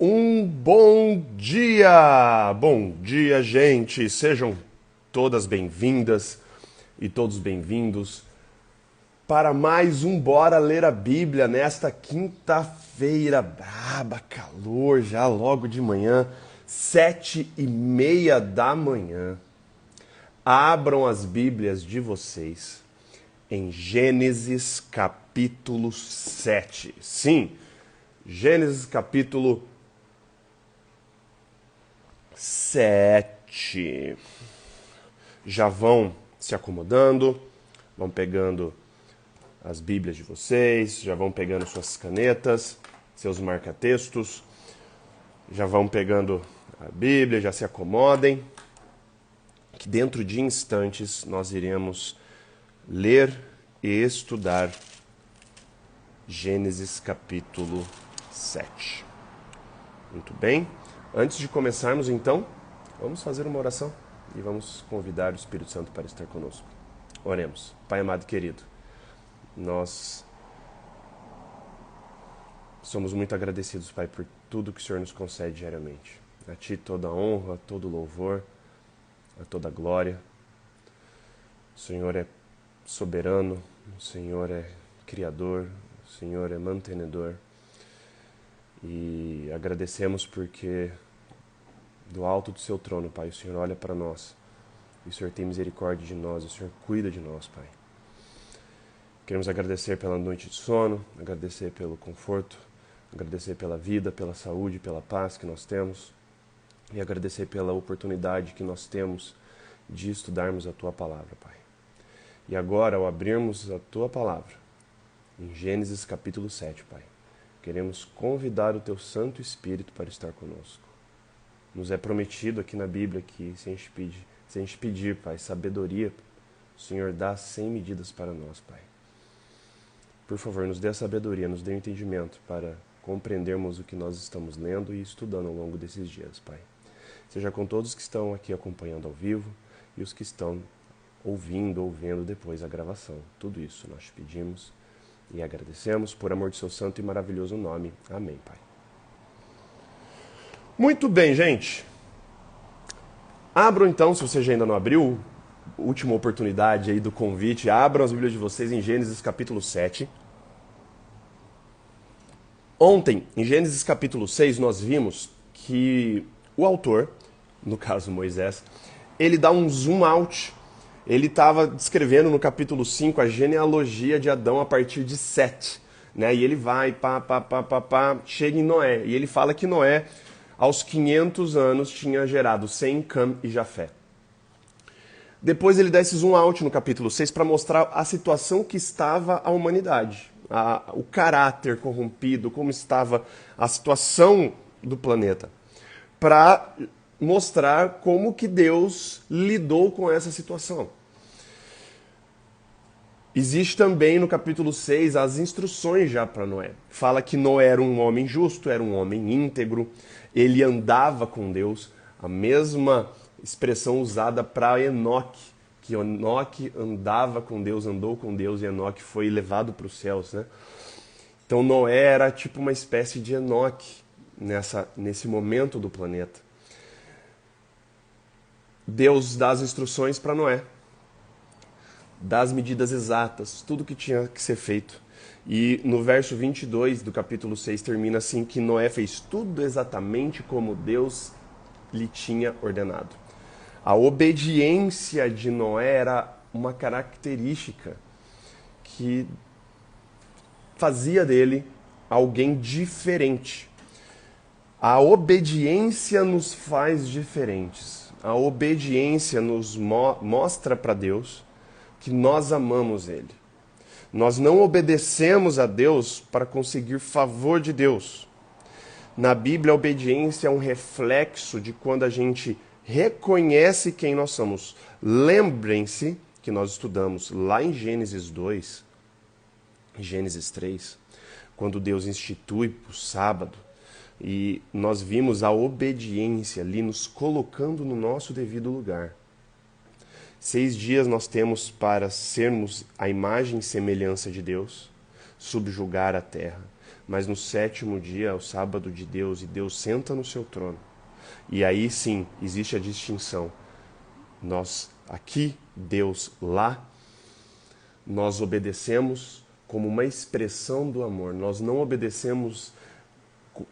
Um bom dia! Bom dia, gente! Sejam todas bem-vindas e todos bem-vindos para mais um Bora Ler a Bíblia nesta quinta-feira braba, calor já logo de manhã, 7:30 da manhã. Abram as Bíblias de vocês em Gênesis capítulo 7. Sim, Gênesis capítulo 7. Já vão se acomodando, vão pegando as Bíblias de vocês, já vão pegando suas canetas, seus marca-textos, já vão pegando a Bíblia, já se acomodem, que dentro de instantes nós iremos ler e estudar Gênesis capítulo 7. Muito bem. Antes de começarmos, então, vamos fazer uma oração e vamos convidar o Espírito Santo para estar conosco. Oremos. Pai amado e querido, nós somos muito agradecidos, Pai, por tudo que o Senhor nos concede diariamente. A Ti toda a honra, todo o louvor, a toda a glória. O Senhor é soberano, o Senhor é criador, o Senhor é mantenedor. E agradecemos porque do alto do seu trono, Pai, o Senhor olha para nós. E o Senhor tem misericórdia de nós, o Senhor cuida de nós, Pai. Queremos agradecer pela noite de sono, agradecer pelo conforto, agradecer pela vida, pela saúde, pela paz que nós temos. E agradecer pela oportunidade que nós temos de estudarmos a Tua Palavra, Pai. E agora, ao abrirmos a Tua Palavra, em Gênesis capítulo 7, Pai, queremos convidar o Teu Santo Espírito para estar conosco. Nos é prometido aqui na Bíblia que se a gente pedir, Pai, sabedoria, o Senhor dá sem medidas para nós, Pai. Por favor, nos dê a sabedoria, nos dê o entendimento para compreendermos o que nós estamos lendo e estudando ao longo desses dias, Pai. Seja com todos que estão aqui acompanhando ao vivo e os que estão ouvindo ou vendo depois a gravação. Tudo isso nós te pedimos e agradecemos por amor de seu santo e maravilhoso nome. Amém, Pai. Muito bem, gente. Abram então, se você já ainda não abriu, última oportunidade aí do convite, abram as Bíblias de vocês em Gênesis capítulo 7. Ontem, em Gênesis capítulo 6, nós vimos que o autor, no caso Moisés, ele dá um zoom out. Ele estava descrevendo no capítulo 5 a genealogia de Adão a partir de Sete. Né? E ele vai, chega em Noé. E ele fala que Noé, aos 500 anos, tinha gerado Sem, Cam e Jafé. Depois ele dá esse zoom out no capítulo 6 para mostrar a situação que estava a humanidade. O caráter corrompido, como estava a situação do planeta. Para mostrar como que Deus lidou com essa situação. Existe também no capítulo 6 as instruções já para Noé. Fala que Noé era um homem justo, era um homem íntegro, ele andava com Deus. A mesma expressão usada para Enoque, que Enoque andava com Deus, andou com Deus e Enoque foi levado para os céus. Né? Então Noé era tipo uma espécie de Enoque nesse momento do planeta. Deus dá as instruções para Noé, dá as medidas exatas, tudo que tinha que ser feito. E no verso 22 do capítulo 6 termina assim, que Noé fez tudo exatamente como Deus lhe tinha ordenado. A obediência de Noé era uma característica que fazia dele alguém diferente. A obediência nos faz diferentes. A obediência nos mostra para Deus que nós amamos Ele. Nós não obedecemos a Deus para conseguir favor de Deus. Na Bíblia, a obediência é um reflexo de quando a gente reconhece quem nós somos. Lembrem-se que nós estudamos lá em Gênesis 2, Gênesis 3, quando Deus institui o sábado, e nós vimos a obediência ali nos colocando no nosso devido lugar. 6 dias nós temos para sermos a imagem e semelhança de Deus, subjugar a terra. mas no sétimo dia é o sábado de Deus e Deus senta no seu trono. E aí sim, existe a distinção. Nós aqui, Deus lá, nós obedecemos como uma expressão do amor. Nós não obedecemos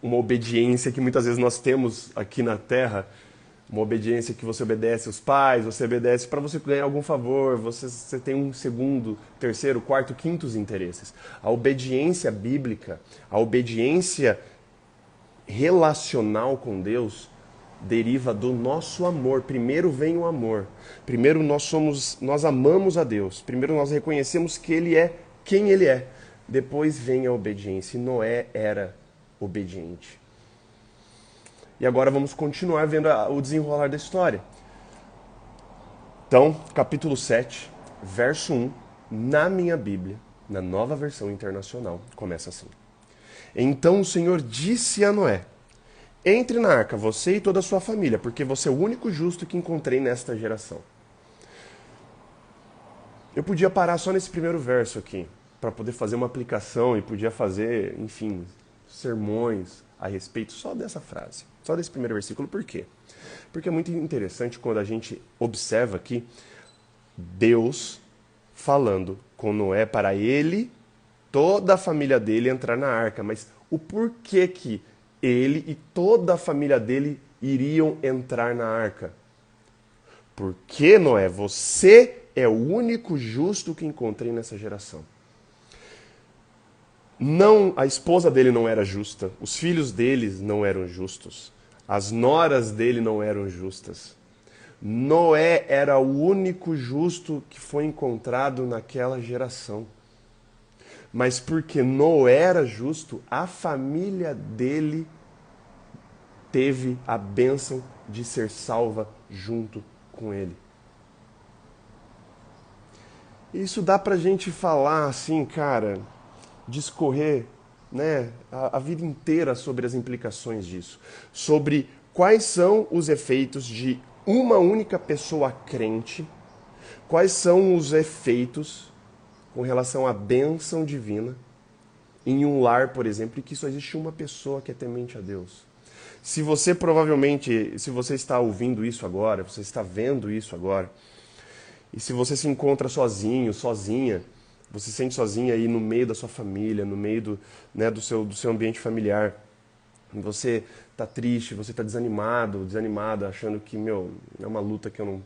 uma obediência que muitas vezes nós temos aqui na terra, uma obediência que você obedece aos pais, você obedece para você ganhar algum favor, você tem um segundo, terceiro, quarto, quintos interesses. A obediência bíblica, a obediência relacional com Deus deriva do nosso amor. Primeiro vem o amor. Primeiro nós amamos a Deus. Primeiro nós reconhecemos que Ele é quem Ele é. Depois vem a obediência. E Noé era obediente. E agora vamos continuar vendo o desenrolar da história. Então, capítulo 7, verso 1, na minha Bíblia, na Nova Versão Internacional, começa assim. Então o Senhor disse a Noé: entre na arca, você e toda a sua família, porque você é o único justo que encontrei nesta geração. Eu podia parar só nesse primeiro verso aqui, para poder fazer uma aplicação e podia fazer, enfim, sermões a respeito só dessa frase, só desse primeiro versículo. Por quê? Porque é muito interessante quando a gente observa aqui Deus falando com Noé para ele, toda a família dele entrar na arca. Mas o porquê que ele e toda a família dele iriam entrar na arca? Porque, Noé, você é o único justo que encontrei nessa geração. Não, a esposa dele não era justa, os filhos deles não eram justos, as noras dele não eram justas. Noé era o único justo que foi encontrado naquela geração. Mas porque Noé era justo, a família dele teve a bênção de ser salva junto com ele. Isso dá pra gente falar assim, cara, discorrer, né, a vida inteira sobre as implicações disso. Sobre quais são os efeitos de uma única pessoa crente, quais são os efeitos com relação à bênção divina em um lar, por exemplo, e que só existe uma pessoa que é temente a Deus. Se você provavelmente, se você está ouvindo isso agora, você está vendo isso agora, e se você se encontra sozinho, sozinha, você se sente sozinha aí no meio da sua família, no meio do seu ambiente familiar, você está triste, você está desanimada, achando que, é uma luta que eu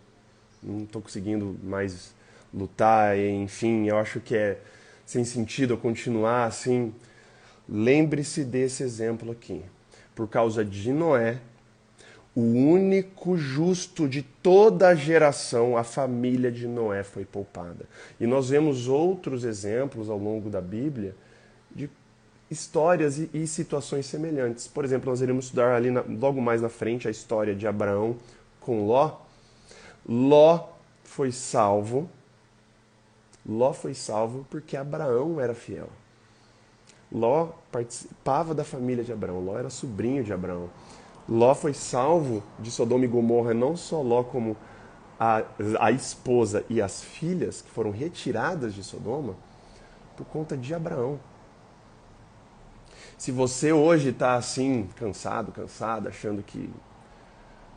não estou conseguindo mais lutar, e, enfim, eu acho que é sem sentido eu continuar assim. Lembre-se desse exemplo aqui. Por causa de Noé, o único justo de toda a geração, a família de Noé foi poupada. E nós vemos outros exemplos ao longo da Bíblia de histórias e situações semelhantes. Por exemplo, nós iremos estudar ali logo mais na frente a história de Abraão com Ló. Ló foi salvo porque Abraão era fiel. Ló participava da família de Abraão, Ló era sobrinho de Abraão. Ló foi salvo de Sodoma e Gomorra, não só Ló, como a esposa e as filhas que foram retiradas de Sodoma por conta de Abraão. Se você hoje está assim, cansada, achando que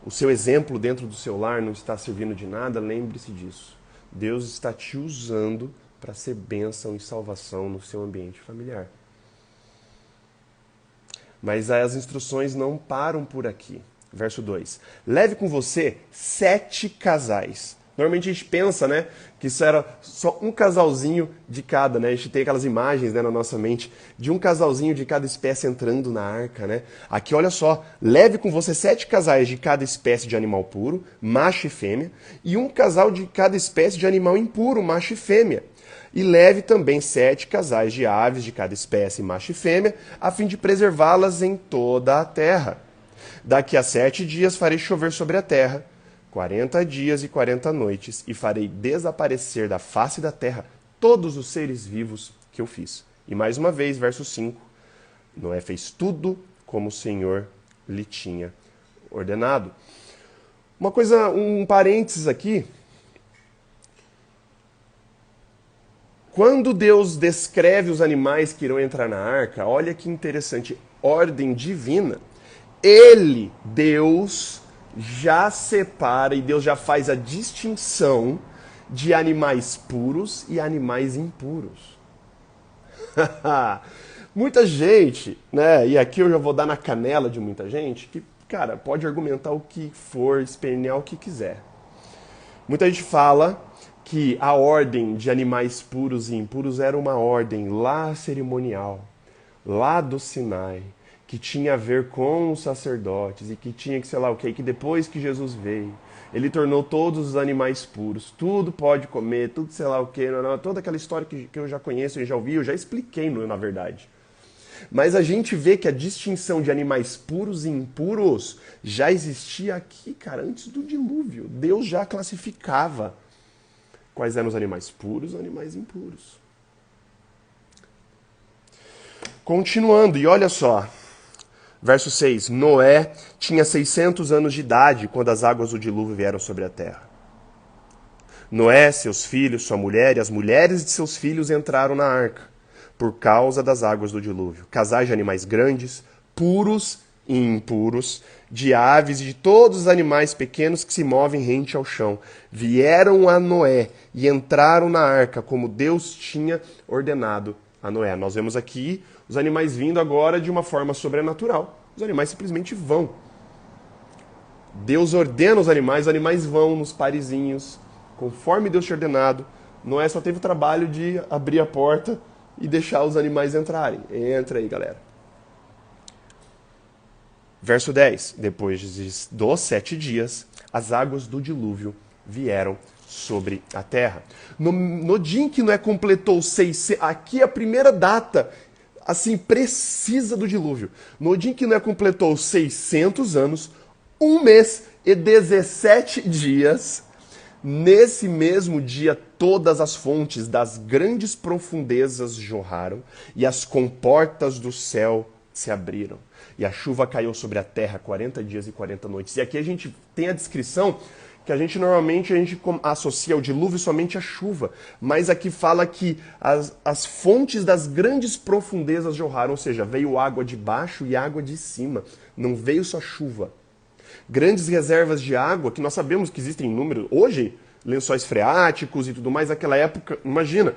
o seu exemplo dentro do seu lar não está servindo de nada, lembre-se disso. Deus está te usando para ser bênção e salvação no seu ambiente familiar. Mas as instruções não param por aqui. Verso 2. Leve com você 7 casais. Normalmente a gente pensa, né, que isso era só um casalzinho de cada, né? A gente tem aquelas imagens, né, na nossa mente de um casalzinho de cada espécie entrando na arca, né? Aqui, olha só, leve com você 7 casais de cada espécie de animal puro, macho e fêmea, e um casal de cada espécie de animal impuro, macho e fêmea. E leve também 7 casais de aves de cada espécie, macho e fêmea, a fim de preservá-las em toda a terra. Daqui a 7 dias farei chover sobre a terra 40 dias e 40 noites, e farei desaparecer da face da terra todos os seres vivos que eu fiz. E mais uma vez, verso 5, Noé fez tudo como o Senhor lhe tinha ordenado. Uma coisa, um parênteses aqui. Quando Deus descreve os animais que irão entrar na arca, olha que interessante, ordem divina. Ele, Deus, já separa e Deus já faz a distinção de animais puros e animais impuros. Muita gente, né? E aqui eu já vou dar na canela de muita gente, que, cara, pode argumentar o que for, espernear o que quiser. Muita gente fala que a ordem de animais puros e impuros era uma ordem lá cerimonial, lá do Sinai, que tinha a ver com os sacerdotes e que tinha que, sei lá o que, que depois que Jesus veio, ele tornou todos os animais puros, tudo pode comer, tudo sei lá o que, toda aquela história que eu já conheço, eu já ouvi, eu já expliquei, na verdade. Mas a gente vê que a distinção de animais puros e impuros já existia aqui, cara, antes do dilúvio. Deus já classificava quais eram os animais puros e os animais impuros. Continuando, e olha só, verso 6. Noé tinha 600 anos de idade quando as águas do dilúvio vieram sobre a terra. Noé, seus filhos, sua mulher e as mulheres de seus filhos entraram na arca por causa das águas do dilúvio. Casais de animais grandes, puros e impuros, de aves e de todos os animais pequenos que se movem rente ao chão, vieram a Noé e entraram na arca, como Deus tinha ordenado a Noé. Nós vemos aqui os animais vindo agora de uma forma sobrenatural. Os animais simplesmente vão. Deus ordena os animais vão nos parezinhos, conforme Deus tinha ordenado. Noé só teve o trabalho de abrir a porta e deixar os animais entrarem. Entra aí, galera. Verso 10. Depois dos 7 dias, as águas do dilúvio vieram sobre a terra. No dia em que Noé completou 600... Aqui é a primeira data, assim, precisa do dilúvio. No dia em que Noé completou 600 anos, 1 mês e 17 dias... Nesse mesmo dia, todas as fontes das grandes profundezas jorraram, e as comportas do céu se abriram. E a chuva caiu sobre a terra 40 dias e 40 noites. E aqui a gente tem a descrição que a gente normalmente associa o dilúvio somente à chuva. Mas aqui fala que as fontes das grandes profundezas jorraram, ou seja, veio água de baixo e água de cima. Não veio só chuva. Grandes reservas de água, que nós sabemos que existem em número, hoje, lençóis freáticos e tudo mais, naquela época, imagina,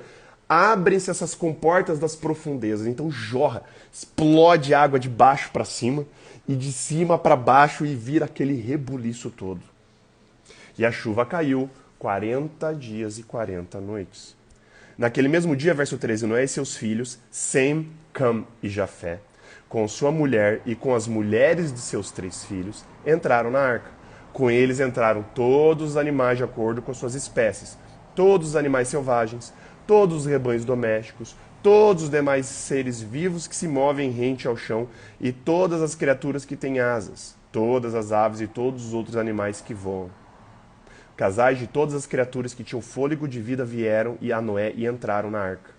abrem-se essas comportas das profundezas, então jorra, explode água de baixo para cima e de cima para baixo e vira aquele rebuliço todo. E a chuva caiu 40 dias e 40 noites. Naquele mesmo dia, verso 13, Noé e seus filhos, Sem, Cam e Jafé, com sua mulher e com as mulheres de seus 3 filhos, entraram na arca. Com eles entraram todos os animais de acordo com suas espécies, todos os animais selvagens, todos os rebanhos domésticos, todos os demais seres vivos que se movem rente ao chão e todas as criaturas que têm asas, todas as aves e todos os outros animais que voam. Casais de todas as criaturas que tinham fôlego de vida vieram a Noé e entraram na arca.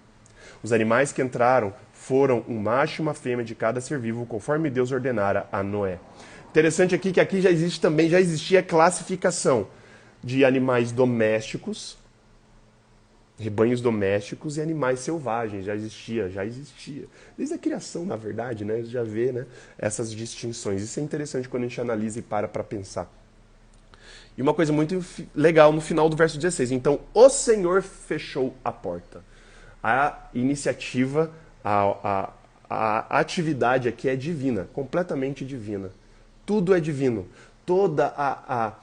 Os animais que entraram foram um macho e uma fêmea de cada ser vivo, conforme Deus ordenara a Noé. Interessante aqui que aqui já existia classificação de animais domésticos, rebanhos domésticos e animais selvagens, já existia. Desde a criação, na verdade, né, já vê, né, essas distinções. Isso é interessante quando a gente analisa e para pensar. E uma coisa muito legal no final do verso 16. Então, o Senhor fechou a porta. A iniciativa, a atividade aqui é divina, completamente divina. Tudo é divino. Toda a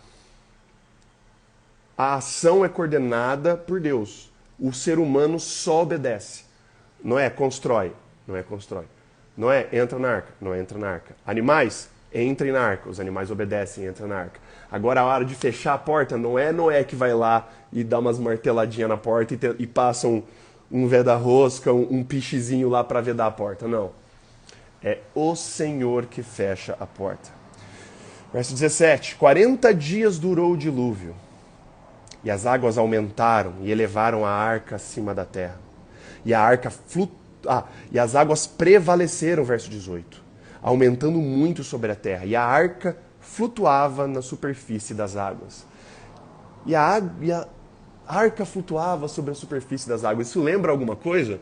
ação é coordenada por Deus. O ser humano só obedece. Noé constrói. Noé constrói. Noé entra na arca. Noé entra na arca. Animais, entrem na arca. Os animais obedecem, entram na arca. Agora a hora de fechar a porta, não é Noé que vai lá e dá umas marteladinhas na porta e passa um veda-rosca, um pichezinho lá para vedar a porta. Não. É o Senhor que fecha a porta. Verso 17. 40 dias durou o dilúvio, e as águas aumentaram e elevaram a arca acima da terra. E a arca e as águas prevaleceram, verso 18, aumentando muito sobre a terra. E a arca flutuava na superfície das águas. E A arca flutuava sobre a superfície das águas. Isso lembra alguma coisa?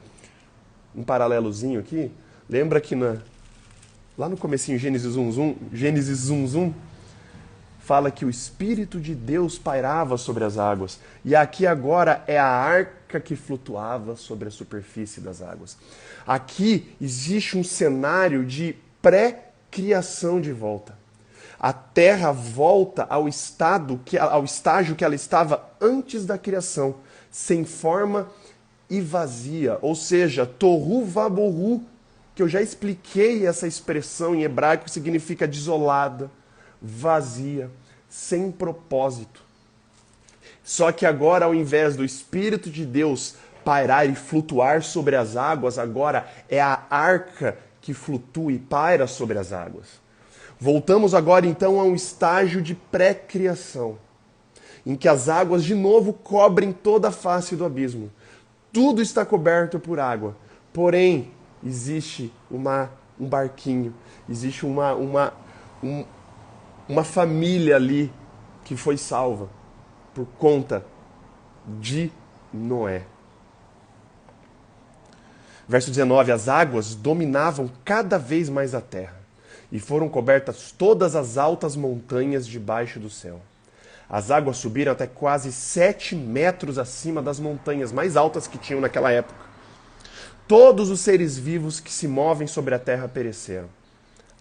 Um paralelozinho aqui? Lembra que lá no comecinho, Gênesis 1, fala que o Espírito de Deus pairava sobre as águas. E aqui agora é a arca que flutuava sobre a superfície das águas. Aqui existe um cenário de pré-criação de volta. A terra volta ao estágio que ela estava antes da criação, sem forma e vazia. Ou seja, tohu vabohu, que eu já expliquei essa expressão em hebraico, que significa desolada, vazia, sem propósito. Só que agora, ao invés do Espírito de Deus pairar e flutuar sobre as águas, agora é a arca que flutua e paira sobre as águas. Voltamos agora então a um estágio de pré-criação, em que as águas de novo cobrem toda a face do abismo. Tudo está coberto por água, porém existe um barquinho, existe uma família ali que foi salva por conta de Noé. Verso 19, as águas dominavam cada vez mais a terra e foram cobertas todas as altas montanhas debaixo do céu. As águas subiram até quase 7 metros acima das montanhas mais altas que tinham naquela época. Todos os seres vivos que se movem sobre a terra pereceram.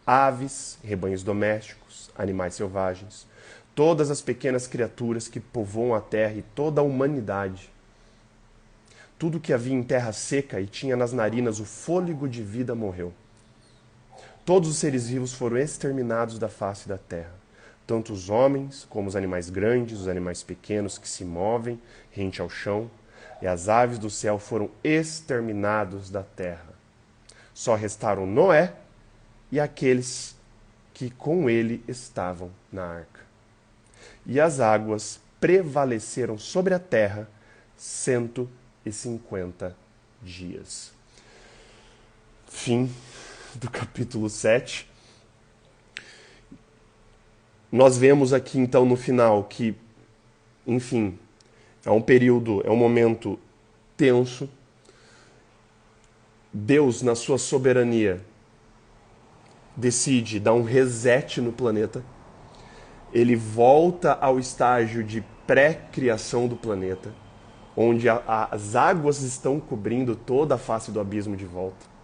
Aves, rebanhos domésticos, animais selvagens, todas as pequenas criaturas que povoam a terra e toda a humanidade. Tudo que havia em terra seca e tinha nas narinas o fôlego de vida morreu. Todos os seres vivos foram exterminados da face da terra, tanto os homens como os animais grandes, os animais pequenos que se movem rente ao chão, e as aves do céu foram exterminados da terra. Só restaram Noé e aqueles que com ele estavam na arca. E as águas prevaleceram sobre a terra 150 dias. Fim do capítulo 7. Nós vemos aqui então no final que, enfim, é um momento tenso. Deus, na sua soberania, decide dar um reset no planeta. Ele volta ao estágio de pré-criação do planeta, onde as águas estão cobrindo toda a face do abismo de volta.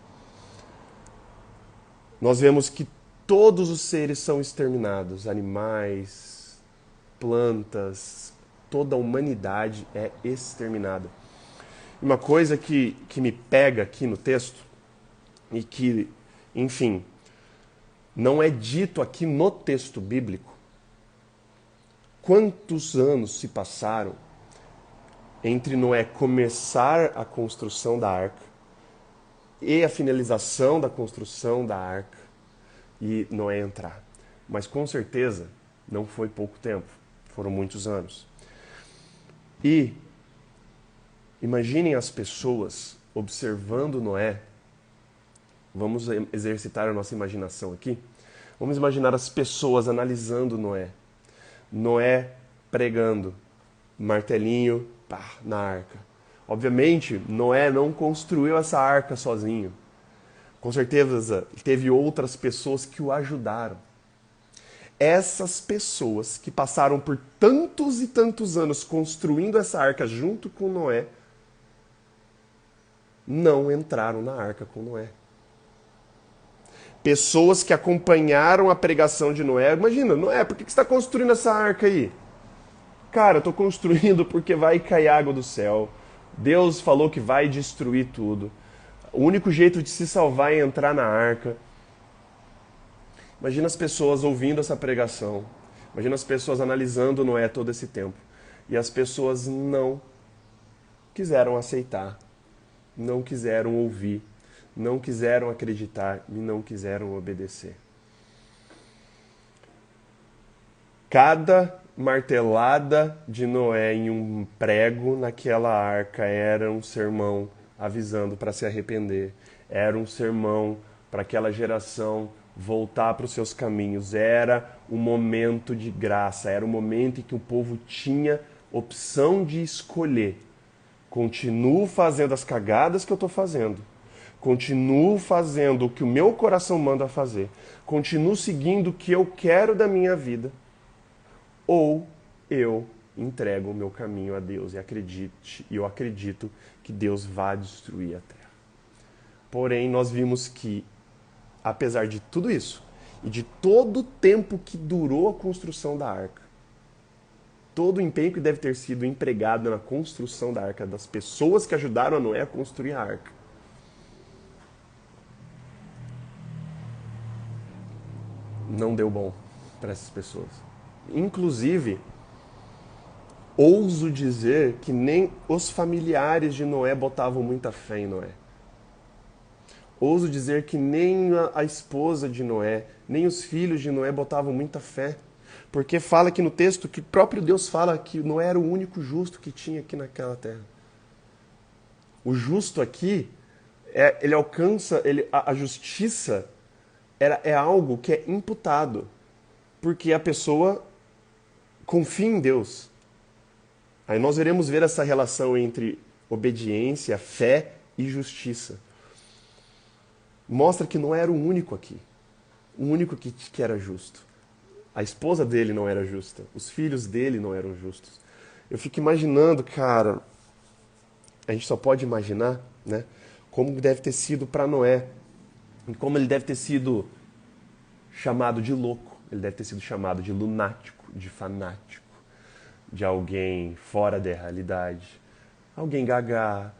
Nós vemos que todos os seres são exterminados, animais, plantas, toda a humanidade é exterminada. Uma coisa que me pega aqui no texto, e que, enfim, não é dito aqui no texto bíblico, quantos anos se passaram entre Noé começar a construção da arca e a finalização da construção da arca e Noé entrar. Mas com certeza não foi pouco tempo, foram muitos anos. E imaginem as pessoas observando Noé. Vamos exercitar a nossa imaginação aqui. Vamos imaginar as pessoas analisando Noé. Noé pregando, martelinho, pá, na arca. Obviamente, Noé não construiu essa arca sozinho. Com certeza, teve outras pessoas que o ajudaram. Essas pessoas que passaram por tantos e tantos anos construindo essa arca junto com Noé, não entraram na arca com Noé. Pessoas que acompanharam a pregação de Noé. Imagina, Noé, por que você está construindo essa arca aí? Cara, eu estou construindo porque vai cair água do céu. Deus falou que vai destruir tudo. O único jeito de se salvar é entrar na arca. Imagina as pessoas ouvindo essa pregação. Imagina as pessoas analisando Noé todo esse tempo. E as pessoas não quiseram aceitar, não quiseram ouvir, não quiseram acreditar e não quiseram obedecer. Cada martelada de Noé em um prego naquela arca era um sermão avisando para se arrepender. Era um sermão para aquela geração voltar para os seus caminhos. Era um momento de graça, era um momento em que o povo tinha opção de escolher. Continuo fazendo as cagadas que eu estou fazendo. Continuo fazendo o que o meu coração manda fazer. Continuo seguindo o que eu quero da minha vida. Ou eu entrego o meu caminho a Deus e eu acredito que Deus vai destruir a terra. Porém, nós vimos que, apesar de tudo isso, e de todo o tempo que durou a construção da arca, todo o empenho que deve ter sido empregado na construção da arca, das pessoas que ajudaram a Noé a construir a arca, não deu bom para essas pessoas. Inclusive, ouso dizer que nem os familiares de Noé botavam muita fé em Noé. Ouso dizer que nem a esposa de Noé, nem os filhos de Noé botavam muita fé. Porque fala aqui no texto que o próprio Deus fala que Noé era o único justo que tinha aqui naquela terra. O justo aqui, ele alcança, a justiça é algo que é imputado. Porque a pessoa confia em Deus. Aí nós iremos ver essa relação entre obediência, fé e justiça. Mostra que não era o único aqui. O único que era justo. A esposa dele não era justa. Os filhos dele não eram justos. Eu fico imaginando, cara, a gente só pode imaginar, né, como deve ter sido para Noé. E como ele deve ter sido chamado de louco. Ele deve ter sido chamado de lunático, de fanático, de alguém fora da realidade. Alguém gaga,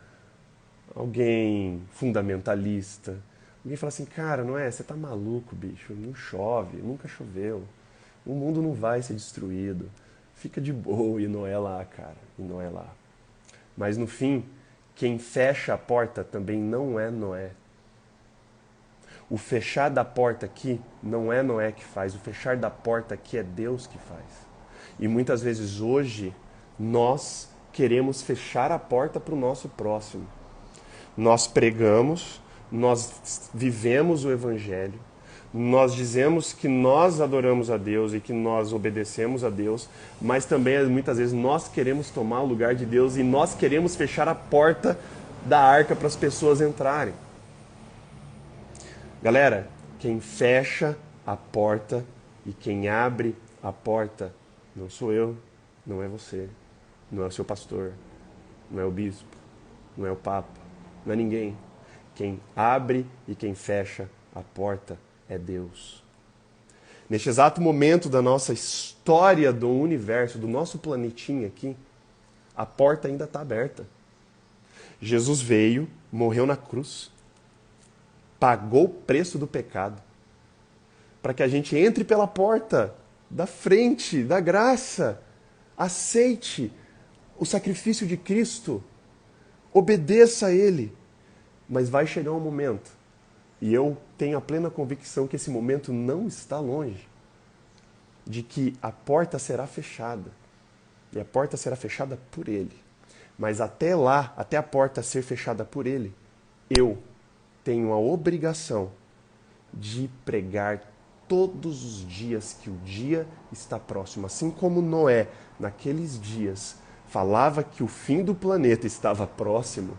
alguém fundamentalista. Alguém fala assim, cara, Noé, você tá maluco, bicho, não chove, nunca choveu. O mundo não vai ser destruído. Fica de boa, e Noé lá, cara, e Noé lá. Mas no fim, quem fecha a porta também não é Noé. O fechar da porta aqui não é Noé que faz, o fechar da porta aqui é Deus que faz. E muitas vezes hoje nós queremos fechar a porta para o nosso próximo. Nós pregamos, nós vivemos o Evangelho, nós dizemos que nós adoramos a Deus e que nós obedecemos a Deus, mas também muitas vezes nós queremos tomar o lugar de Deus e nós queremos fechar a porta da arca para as pessoas entrarem. Galera, quem fecha a porta e quem abre a porta não sou eu, não é você, não é o seu pastor, não é o bispo, não é o papa, não é ninguém. Quem abre e quem fecha a porta é Deus. Neste exato momento da nossa história do universo, do nosso planetinha aqui, a porta ainda está aberta. Jesus veio, morreu na cruz, pagou o preço do pecado, para que a gente entre pela porta da frente, da graça, aceite o sacrifício de Cristo, obedeça a Ele. Mas vai chegar um momento, e eu tenho a plena convicção que esse momento não está longe, de que a porta será fechada. E a porta será fechada por Ele. Mas até lá, até a porta ser fechada por Ele, eu tenho a obrigação de pregar todos os dias que o dia está próximo. Assim como Noé, naqueles dias, falava que o fim do planeta estava próximo,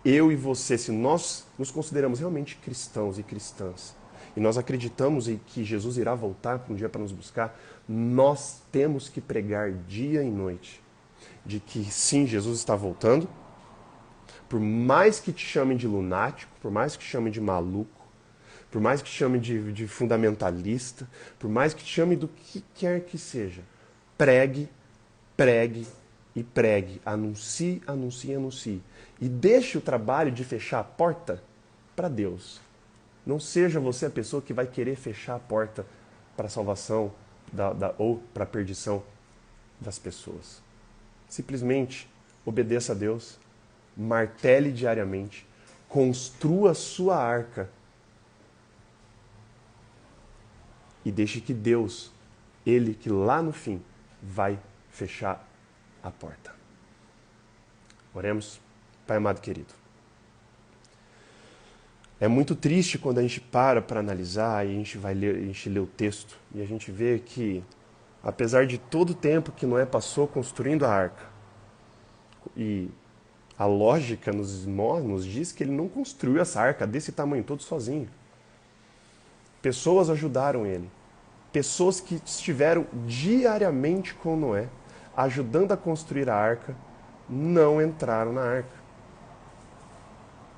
eu e você, se nós nos consideramos realmente cristãos e cristãs, e nós acreditamos em que Jesus irá voltar um dia para nos buscar, nós temos que pregar dia e noite de que sim, Jesus está voltando. Por mais que te chamem de lunático, por mais que te chamem de maluco, por mais que te chamem de fundamentalista, por mais que te chamem do que quer que seja, pregue, pregue e pregue. Anuncie, anuncie, anuncie. E deixe o trabalho de fechar a porta para Deus. Não seja você a pessoa que vai querer fechar a porta para a salvação ou para a perdição das pessoas. Simplesmente obedeça a Deus, martele diariamente, construa sua arca e deixe que Deus, Ele que lá no fim vai fechar a porta. Oremos. Pai amado querido, é muito triste quando a gente para analisar e a gente vai ler, a gente lê o texto e a gente vê que apesar de todo o tempo que Noé passou construindo a arca, e a lógica nos diz que ele não construiu essa arca desse tamanho todo sozinho. Pessoas ajudaram ele. Pessoas que estiveram diariamente com Noé, ajudando a construir a arca, não entraram na arca.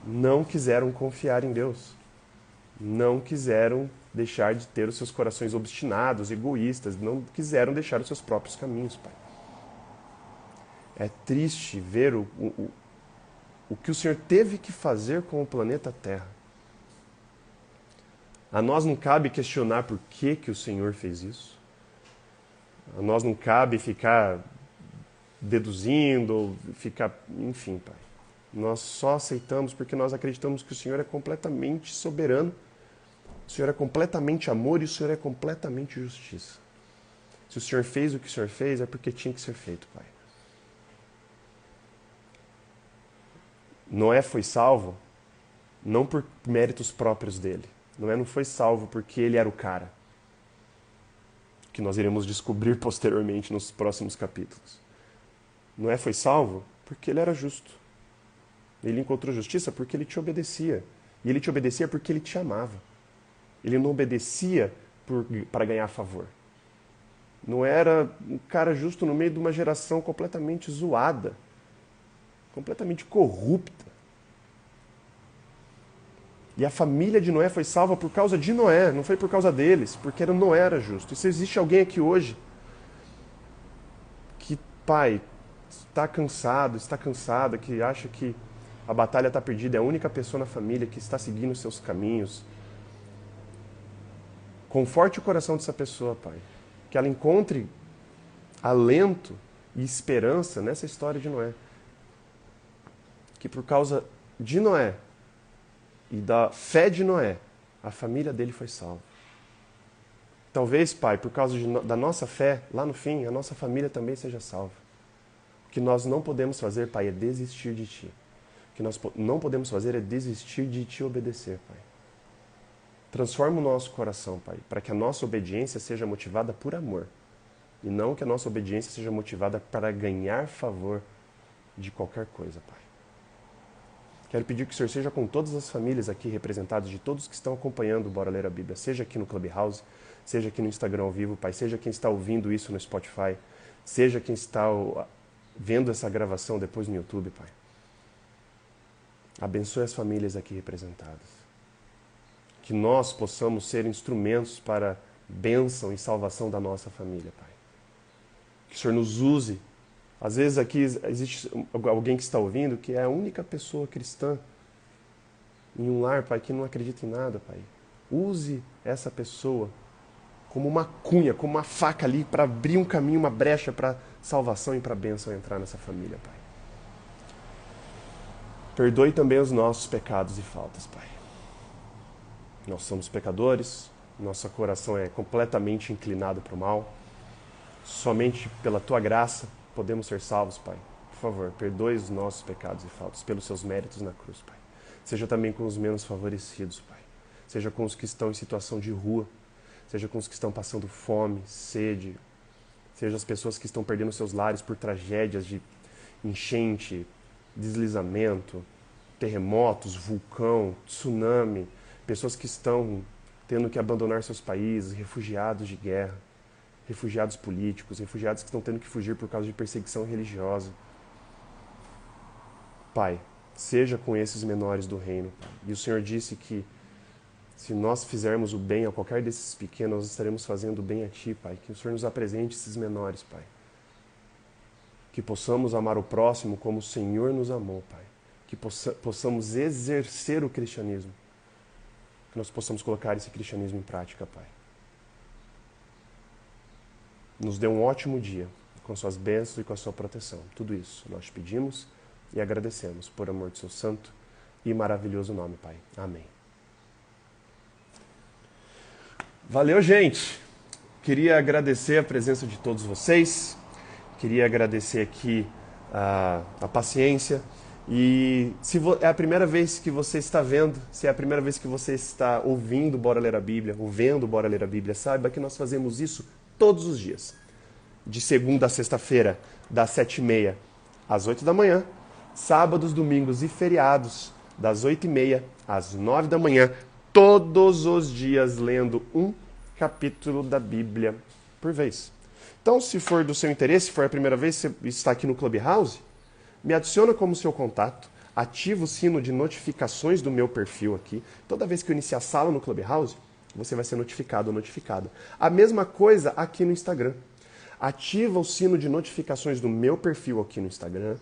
Não quiseram confiar em Deus. Não quiseram deixar de ter os seus corações obstinados, egoístas. Não quiseram deixar os seus próprios caminhos, Pai. É triste ver o que o Senhor teve que fazer com o planeta Terra. A nós não cabe questionar por que o Senhor fez isso. A nós não cabe ficar deduzindo, ou ficar... Enfim, Pai. Nós só aceitamos porque nós acreditamos que o Senhor é completamente soberano, o Senhor é completamente amor e o Senhor é completamente justiça. Se o Senhor fez o que o Senhor fez, é porque tinha que ser feito, Pai. Noé foi salvo não por méritos próprios dele. Noé não foi salvo porque ele era o cara, que nós iremos descobrir posteriormente nos próximos capítulos. Noé foi salvo porque ele era justo. Ele encontrou justiça porque ele te obedecia. E ele te obedecia porque ele te amava. Ele não obedecia para ganhar favor. Não era um cara justo no meio de uma geração completamente zoada, completamente corrupta. E a família de Noé foi salva por causa de Noé, não foi por causa deles, porque Noé era justo. E se existe alguém aqui hoje que, pai, está cansada, que acha que a batalha está perdida, é a única pessoa na família que está seguindo os seus caminhos, conforte o coração dessa pessoa, Pai. Que ela encontre alento e esperança nessa história de Noé. Que por causa de Noé e da fé de Noé, a família dele foi salva. Talvez, Pai, por causa da nossa fé, lá no fim, a nossa família também seja salva. O que nós não podemos fazer, Pai, é desistir de Ti. O que nós não podemos fazer é desistir de Te obedecer, Pai. Transforma o nosso coração, Pai, para que a nossa obediência seja motivada por amor. E não que a nossa obediência seja motivada para ganhar favor de qualquer coisa, Pai. Quero pedir que o Senhor seja com todas as famílias aqui representadas, de todos que estão acompanhando o Bora Ler a Bíblia, seja aqui no Clubhouse, seja aqui no Instagram ao vivo, Pai, seja quem está ouvindo isso no Spotify, seja quem está vendo essa gravação depois no YouTube, Pai. Abençoe as famílias aqui representadas. Que nós possamos ser instrumentos para bênção e salvação da nossa família, Pai. Que o Senhor nos use. Às vezes aqui existe alguém que está ouvindo que é a única pessoa cristã em um lar, Pai, que não acredita em nada, Pai. Use essa pessoa como uma cunha, como uma faca ali para abrir um caminho, uma brecha para salvação e para bênção entrar nessa família, Pai. Perdoe também os nossos pecados e faltas, Pai. Nós somos pecadores, nosso coração é completamente inclinado para o mal. Somente pela Tua graça podemos ser salvos, Pai. Por favor, perdoe os nossos pecados e faltas pelos Seus méritos na cruz, Pai. Seja também com os menos favorecidos, Pai. Seja com os que estão em situação de rua. Seja com os que estão passando fome, sede. Seja as pessoas que estão perdendo seus lares por tragédias de enchente, deslizamento, terremotos, vulcão, tsunami. Pessoas que estão tendo que abandonar seus países, refugiados de guerra, refugiados políticos, refugiados que estão tendo que fugir por causa de perseguição religiosa. Pai, seja com esses menores do reino. Pai. E o Senhor disse que se nós fizermos o bem a qualquer desses pequenos, nós estaremos fazendo o bem a Ti, Pai. Que o Senhor nos apresente esses menores, Pai. Que possamos amar o próximo como o Senhor nos amou, Pai. Que possamos exercer o cristianismo. Que nós possamos colocar esse cristianismo em prática, Pai. Nos dê um ótimo dia, com suas bênçãos e com a sua proteção. Tudo isso nós te pedimos e agradecemos, por amor do seu santo e maravilhoso nome, Pai. Amém. Valeu, gente! Queria agradecer a presença de todos vocês. Queria agradecer aqui a paciência. E se é a primeira vez que você está vendo, se é a primeira vez que você está ouvindo Bora Ler a Bíblia, ou vendo Bora Ler a Bíblia, saiba que nós fazemos isso todos os dias. de segunda a sexta-feira, das 7h30 às 8 da manhã. Sábados, domingos e feriados, das 8h30 às 9 da manhã. Todos os dias lendo um capítulo da Bíblia por vez. Então, se for do seu interesse, se for a primeira vez que você está aqui no Clubhouse, me adiciona como seu contato, ativa o sino de notificações do meu perfil aqui. Toda vez que eu iniciar a sala no Clubhouse, você vai ser notificado ou notificada. A mesma coisa aqui no Instagram. Ativa o sino de notificações do meu perfil aqui no Instagram.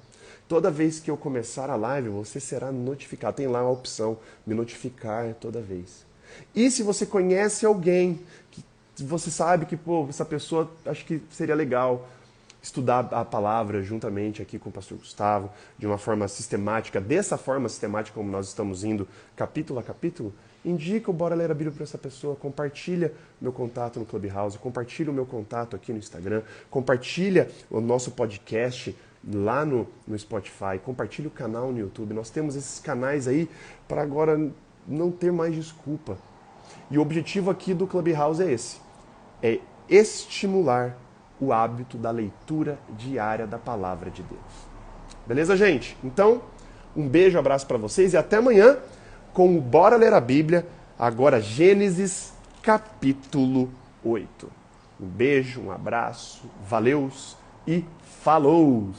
Toda vez que eu começar a live, você será notificado. Tem lá a opção, me notificar toda vez. E se você conhece alguém que você sabe que, essa pessoa, acho que seria legal estudar a palavra juntamente aqui com o pastor Gustavo, de uma forma sistemática, dessa forma sistemática como nós estamos indo, capítulo a capítulo, indica o Bora Ler a Bíblia para essa pessoa, compartilha meu contato no Clubhouse, compartilha o meu contato aqui no Instagram, compartilha o nosso podcast lá no Spotify, compartilha o canal no YouTube. Nós temos esses canais aí para agora não ter mais desculpa. E o objetivo aqui do Clubhouse é esse, é estimular o hábito da leitura diária da Palavra de Deus. Beleza, gente? Então, um beijo, abraço para vocês e até amanhã com o Bora Ler a Bíblia, agora Gênesis capítulo 8. Um beijo, um abraço, valeus e falou!